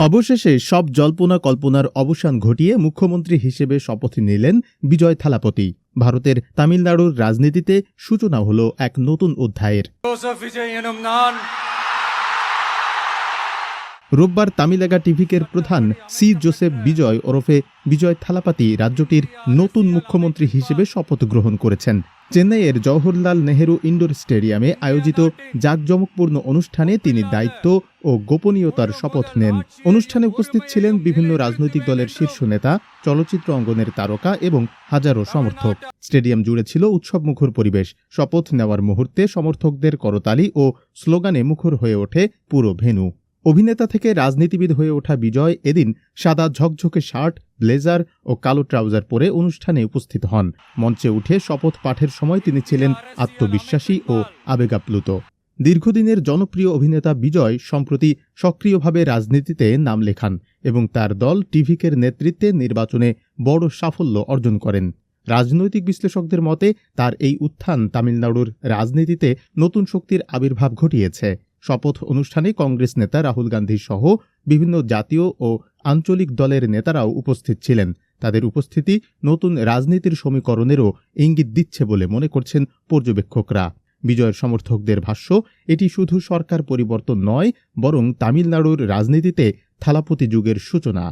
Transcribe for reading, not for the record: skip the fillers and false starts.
অবশেষে সব জল্পনা কল্পনার অবসান ঘটিয়ে মুখ্যমন্ত্রী হিসেবে শপথ নিলেন বিজয় থালাপতি। ভারতের তামিলনাড়ুর রাজনীতিতে সূচনা হল এক নতুন অধ্যায়ের। রোববার তামিলাগা টিভিকের প্রধান সি জোসেফ বিজয় ওরফে বিজয় থালাপতি রাজ্যটির নতুন মুখ্যমন্ত্রী হিসেবে শপথ গ্রহণ করেছেন। চেন্নাইয়ের জওহরলাল নেহেরু ইনডোর স্টেডিয়ামে আয়োজিত জাঁকজমকপূর্ণ অনুষ্ঠানে তিনি দায়িত্ব ও গোপনীয়তার শপথ নেন। অনুষ্ঠানে উপস্থিত ছিলেন বিভিন্ন রাজনৈতিক দলের শীর্ষ নেতা, চলচ্চিত্র অঙ্গনের তারকা এবং হাজারো সমর্থক। স্টেডিয়াম জুড়ে ছিল উৎসবমুখর পরিবেশ। শপথ নেওয়ার মুহূর্তে সমর্থকদের করতালি ও স্লোগানে মুখর হয়ে ওঠে পুরো ভেন্যু। অভিনেতা থেকে রাজনীতিবিদ হয়ে ওঠা বিজয় এদিন সাদা ঝকঝকে শার্ট, ব্লেজার ও কালো ট্রাউজার পরে অনুষ্ঠানে উপস্থিত হন। মঞ্চে উঠে শপথ পাঠের সময় তিনি ছিলেন আত্মবিশ্বাসী ও আবেগাপ্লুত। দীর্ঘদিনের জনপ্রিয় অভিনেতা বিজয় সম্প্রতি সক্রিয়ভাবে রাজনীতিতে নাম লেখান এবং তার দল টিভিকের নেতৃত্বে নির্বাচনে বড় সাফল্য অর্জন করেন। রাজনৈতিক বিশ্লেষকদের মতে তার এই উত্থান তামিলনাড়ুর রাজনীতিতে নতুন শক্তির আবির্ভাব ঘটিয়েছে। শপথ অনুষ্ঠানে কংগ্রেস নেতা রাহুল গান্ধী সহ বিভিন্ন জাতীয় ও আঞ্চলিক দলের নেতারাও উপস্থিত ছিলেন। তাদের উপস্থিতি নতুন রাজনীতির সমীকরণেরও ইঙ্গিত দিচ্ছে বলে মনে করছেন পর্যবেক্ষকরা। বিজয়ের সমর্থকদের ভাষ্য, এটি শুধু সরকার পরিবর্তন নয়, বরং তামিলনাড়ুর রাজনীতিতে থালাপতি যুগের সূচনা।